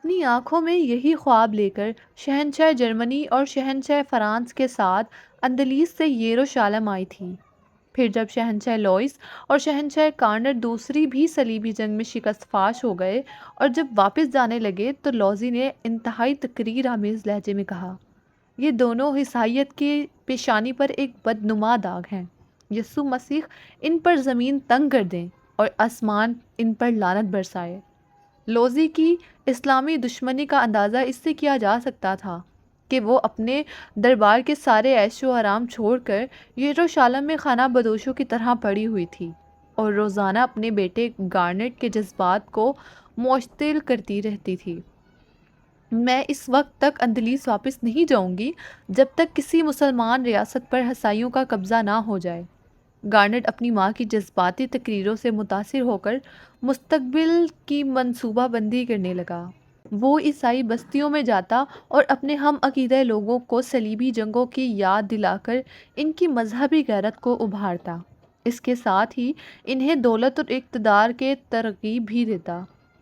اپنی آنکھوں میں یہی خواب لے کر شہنشاہ جرمنی اور شہنشاہ فرانس کے ساتھ اندلیس سے یروشالم آئی تھی۔ پھر جب شہنشاہ لوئس اور شہنشاہ کارنر دوسری بھی صلیبی جنگ میں شکست فاش ہو گئے اور جب واپس جانے لگے تو لوزی نے انتہائی تقریر آمیز لہجے میں کہا، یہ دونوں عیسائیت کی پیشانی پر ایک بدنما داغ ہیں۔ یسوع مسیح ان پر زمین تنگ کر دیں اور آسمان ان پر لعنت برسائے۔ لوزی کی اسلامی دشمنی کا اندازہ اس سے کیا جا سکتا تھا کہ وہ اپنے دربار کے سارے عیش و آرام چھوڑ کر یروشالم میں خانہ بدوشوں کی طرح پڑی ہوئی تھی اور روزانہ اپنے بیٹے گارنٹ کے جذبات کو معطل کرتی رہتی تھی۔ میں اس وقت تک اندلیس واپس نہیں جاؤں گی جب تک کسی مسلمان ریاست پر عیسائیوں کا قبضہ نہ ہو جائے۔ گارنٹ اپنی ماں کی جذباتی تقریروں سے متاثر ہو کر مستقبل کی منصوبہ بندی کرنے لگا۔ وہ عیسائی بستیوں میں جاتا اور اپنے ہم عقیدہ لوگوں کو صلیبی جنگوں کی یاد دلا کر ان کی مذہبی غیرت کو ابھارتا۔ اس کے ساتھ ہی انہیں دولت اور اقتدار کے ترغیب بھی دیتا،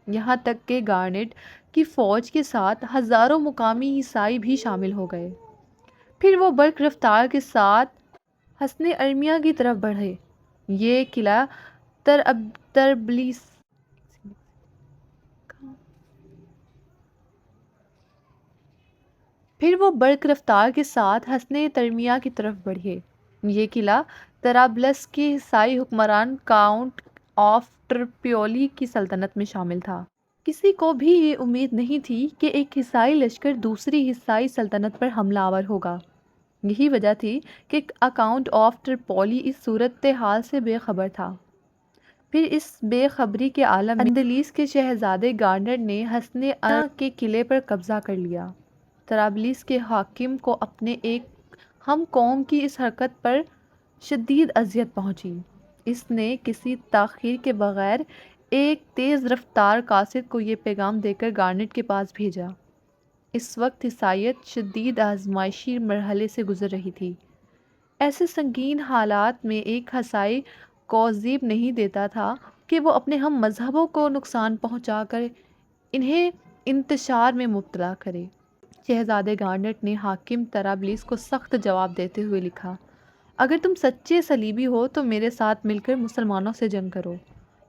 یہاں تک کہ گارنٹ کی فوج کے ساتھ ہزاروں مقامی عیسائی بھی شامل ہو گئے۔ پھر وہ برق رفتار کے ساتھ حصن ارمیہ کی طرف بڑھے۔ یہ قلعہ طرابلس پھر وہ برق رفتار کے ساتھ حصن ترمیہ کی طرف بڑھے۔ یہ قلعہ طرابلس کے عیسائی حکمران کاؤنٹ آف ٹرپیولی کی سلطنت میں شامل تھا۔ کسی کو بھی یہ امید نہیں تھی کہ ایک عیسائی لشکر دوسری عیسائی سلطنت پر حملہ آور ہوگا۔ یہی وجہ تھی کہ اکاؤنٹ آف ٹرپولی اس صورتحال سے بے خبر تھا۔ پھر اس بے خبری کے عالم میں اندلیس کے شہزادے گارنر نے حصن ارمیہ کے قلعے پر قبضہ کر لیا۔ طرابلس کے حاکم کو اپنے ایک ہم قوم کی اس حرکت پر شدید اذیت پہنچی۔ اس نے کسی تاخیر کے بغیر ایک تیز رفتار قاصد کو یہ پیغام دے کر گارنٹ کے پاس بھیجا۔ اس وقت عیسائیت شدید آزمائشی مرحلے سے گزر رہی تھی۔ ایسے سنگین حالات میں ایک عیسائی کو زیب نہیں دیتا تھا کہ وہ اپنے ہم مذہبوں کو نقصان پہنچا کر انہیں انتشار میں مبتلا کرے۔ شہزادے گارنٹ نے حاکم طرابلس کو سخت جواب دیتے ہوئے لکھا، اگر تم سچے صلیبی ہو تو میرے ساتھ مل کر مسلمانوں سے جنگ کرو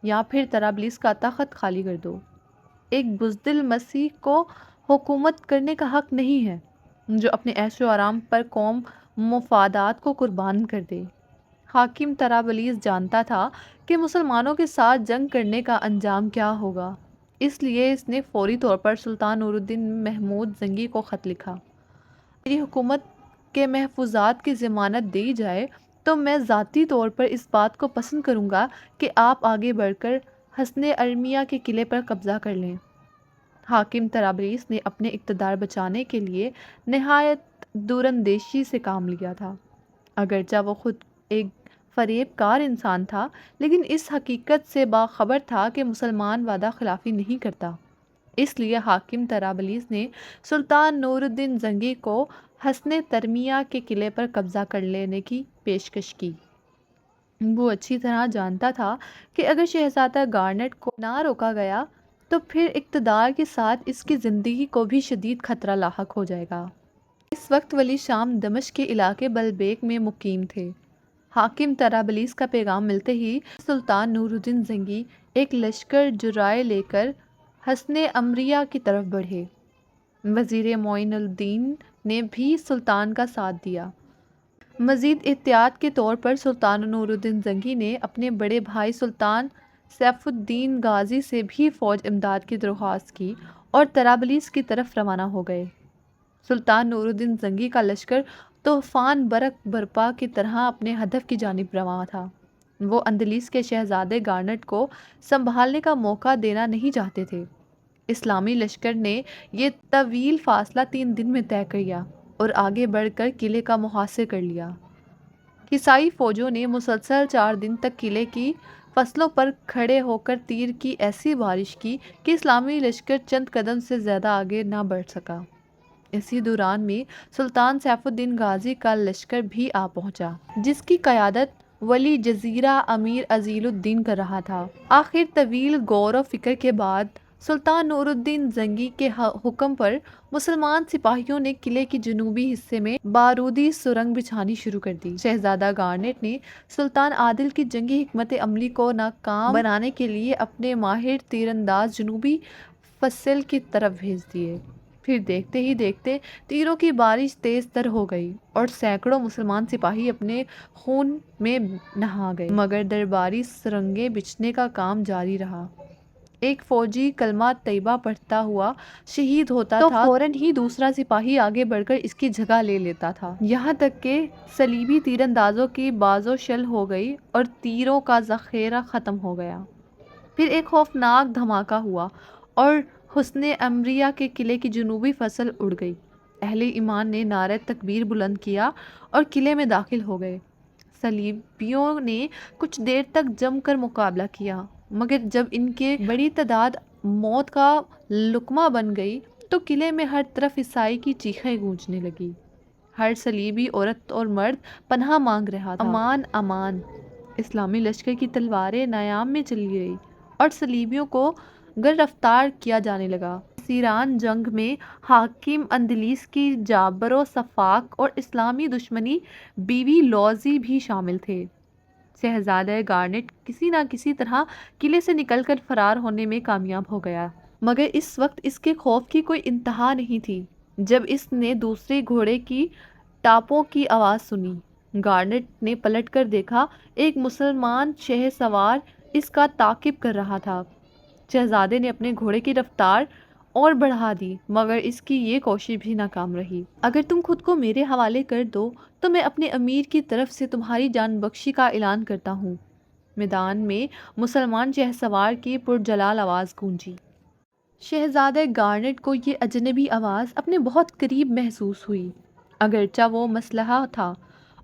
یا پھر طرابلس کا تخت خالی کر دو۔ ایک بزدل مسیح کو حکومت کرنے کا حق نہیں ہے جو اپنے عیش و آرام پر قوم مفادات کو قربان کر دے۔ حاکم طرابلس جانتا تھا کہ مسلمانوں کے ساتھ جنگ کرنے کا انجام کیا ہوگا، اس لیے اس نے فوری طور پر سلطان نور الدین محمود زنگی کو خط لکھا، میری حکومت کے محفوظات کی ضمانت دی جائے تو میں ذاتی طور پر اس بات کو پسند کروں گا کہ آپ آگے بڑھ کر حصن ارمیہ کے قلعے پر قبضہ کر لیں۔ حاکم طرابلس نے اپنے اقتدار بچانے کے لیے نہایت دوراندیشی سے کام لیا تھا۔ اگرچہ وہ خود ایک فریب کار انسان تھا، لیکن اس حقیقت سے باخبر تھا کہ مسلمان وعدہ خلافی نہیں کرتا۔ اس لیے حاکم طرابلس نے سلطان نور الدین زنگی کو حصن ترمیہ کے قلعے پر قبضہ کر لینے کی پیشکش کی۔ وہ اچھی طرح جانتا تھا کہ اگر شہزادہ گارنٹ کو نہ روکا گیا تو پھر اقتدار کے ساتھ اس کی زندگی کو بھی شدید خطرہ لاحق ہو جائے گا۔ اس وقت ولی شام دمشق کے علاقے بلبیک میں مقیم تھے۔ حاکم طرابلس کا پیغام ملتے ہی سلطان نور الدین زنگی ایک لشکر جرائے لے کر حصن امریہ کی طرف بڑھے۔ وزیر معین الدین نے بھی سلطان کا ساتھ دیا۔ مزید احتیاط کے طور پر سلطان نور الدین زنگی نے اپنے بڑے بھائی سلطان سیف الدین غازی سے بھی فوج امداد کی درخواست کی اور طرابلس کی طرف روانہ ہو گئے۔ سلطان نور الدین زنگی کا لشکر طوفان برق برپا کی طرح اپنے ہدف کی جانب رواں تھا۔ وہ اندلیس کے شہزادے گارنٹ کو سنبھالنے کا موقع دینا نہیں چاہتے تھے۔ اسلامی لشکر نے یہ طویل فاصلہ 3 دن میں طے کیا اور آگے بڑھ کر قلعے کا محاصرہ کر لیا۔ عیسائی فوجوں نے مسلسل 4 دن تک قلعے کی فصلوں پر کھڑے ہو کر تیر کی ایسی بارش کی کہ اسلامی لشکر چند قدم سے زیادہ آگے نہ بڑھ سکا۔ اسی دوران میں سلطان سیف الدین غازی کا لشکر بھی آ پہنچا، جس کی قیادت ولی جزیرہ امیر عزیل الدین کر رہا تھا۔ آخر طویل غور و فکر کے بعد سلطان نور الدین زنگی کے حکم پر مسلمان سپاہیوں نے قلعے کے جنوبی حصے میں بارودی سرنگ بچھانی شروع کر دی۔ شہزادہ گارنیٹ نے سلطان عادل کی جنگی حکمت عملی کو ناکام بنانے کے لیے اپنے ماہر تیر انداز جنوبی فصیل کی طرف بھیج دیے۔ پھر دیکھتے ہی دیکھتے تیروں کی بارش تیز تر ہو گئی اور سینکڑوں مسلمان سپاہی اپنے خون میں نہا گئے، مگر درباری سرنگیں بچھنے کا کام جاری رہا۔ ایک فوجی کلمہ طیبہ پڑھتا ہوا شہید ہوتا تھا تو فوراً ہی دوسرا سپاہی آگے بڑھ کر اس کی جگہ لے لیتا تھا، یہاں تک کہ صلیبی تیر اندازوں کی بازو شل ہو گئی اور تیروں کا ذخیرہ ختم ہو گیا۔ پھر ایک خوفناک دھماکہ ہوا اور حصن عمریہ کے قلعے کی جنوبی فصل اڑ گئی۔ اہل ایمان نے نعرہ تکبیر بلند کیا اور قلعے میں داخل ہو گئے۔ صلیبیوں نے کچھ دیر تک جم کر مقابلہ کیا، مگر جب ان کی بڑی تعداد موت کا لقمہ بن گئی تو قلعے میں ہر طرف عیسائی کی چیخیں گونجنے لگی۔ ہر صلیبی عورت اور مرد پناہ مانگ رہا تھا۔ امان امان! اسلامی لشکر کی تلواریں نیام میں چلی گئی اور صلیبیوں کو گرفتار کیا جانے لگا۔ اسیران جنگ میں حاکم اندلس کی جابر و صفاق اور اسلامی دشمنی بیوی لوزی بھی شامل تھے۔ شہزادہ گارنیٹ کسی نہ کسی طرح قلعے سے نکل کر فرار ہونے میں کامیاب ہو گیا، مگر اس وقت اس کے خوف کی کوئی انتہا نہیں تھی جب اس نے دوسرے گھوڑے کی ٹاپوں کی آواز سنی۔ گارنیٹ نے پلٹ کر دیکھا، ایک مسلمان شہ سوار اس کا تعاقب کر رہا تھا۔ شہزادے نے اپنے گھوڑے کی رفتار اور بڑھا دی، مگر اس کی یہ کوشش بھی ناکام رہی۔ اگر تم خود کو میرے حوالے کر دو تو میں اپنے امیر کی طرف سے تمہاری جان بخشی کا اعلان کرتا ہوں۔ میدان میں مسلمان شہ سوار کی پرجلال آواز گونجی۔ شہزادہ گارنیٹ کو یہ اجنبی آواز اپنے بہت قریب محسوس ہوئی۔ اگرچہ وہ مسلح تھا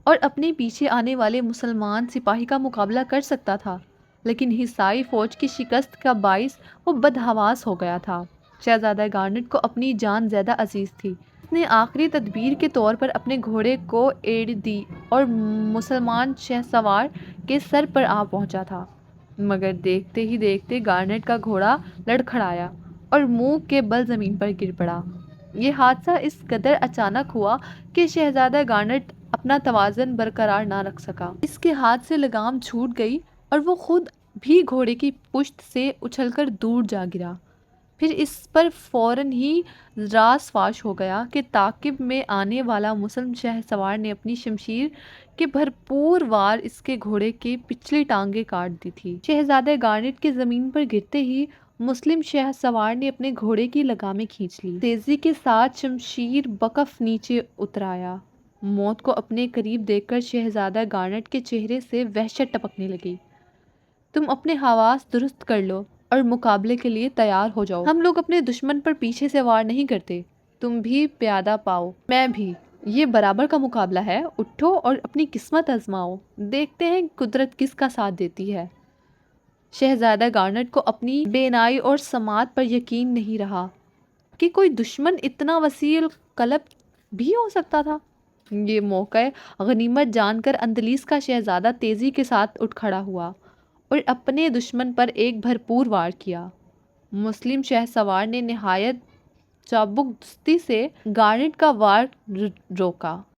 اور اپنے پیچھے آنے والے مسلمان سپاہی کا مقابلہ کر سکتا تھا، لیکن عیسائی فوج کی شکست کا باعث وہ بدحواس ہو گیا تھا۔ شہزادہ گارنیٹ کو اپنی جان زیادہ عزیز تھی۔ اس نے آخری تدبیر کے طور پر اپنے گھوڑے کو ایڑ دی اور مسلمان شہ سوار کے سر پر آ پہنچا تھا، مگر دیکھتے ہی دیکھتے گارنیٹ کا گھوڑا لڑکھڑایا اور منہ کے بل زمین پر گر پڑا۔ یہ حادثہ اس قدر اچانک ہوا کہ شہزادہ گارنیٹ اپنا توازن برقرار نہ رکھ سکا۔ اس کے ہاتھ سے لگام چھوٹ گئی اور وہ خود بھی گھوڑے کی پشت سے اچھل کر دور جا گرا۔ پھر اس پر فوراً ہی راز فاش ہو گیا کہ تعاقب میں آنے والا مسلم شہ سوار نے اپنی شمشیر کے بھرپور وار اس کے گھوڑے کی پچھلی ٹانگیں کاٹ دی تھی۔ شہزادہ گارنیٹ کے زمین پر گرتے ہی مسلم شہ سوار نے اپنے گھوڑے کی لگامیں کھینچ لی، تیزی کے ساتھ شمشیر بکف نیچے اترایا۔ موت کو اپنے قریب دیکھ کر شہزادہ گارنیٹ کے چہرے سے وحشت ٹپکنے لگی۔ تم اپنے حواس درست کر لو اور مقابلے کے لیے تیار ہو جاؤ۔ ہم لوگ اپنے دشمن پر پیچھے سے وار نہیں کرتے، تم بھی پیادہ پاؤ، میں بھی، یہ برابر کا مقابلہ ہے، اٹھو اور اپنی قسمت آزماؤ، دیکھتے ہیں قدرت کس کا ساتھ دیتی ہے۔ شہزادہ گارنیٹ کو اپنی بینائی اور سماعت پر یقین نہیں رہا کہ کوئی دشمن اتنا وسیع القلب بھی ہو سکتا تھا۔ یہ موقع غنیمت جان کر اندلس کا شہزادہ تیزی کے ساتھ اٹھ کھڑا ہوا اور اپنے دشمن پر ایک بھرپور وار کیا۔ مسلم شہ سوار نے نہایت چابک دستی سے گارنیٹ کا وار روکا۔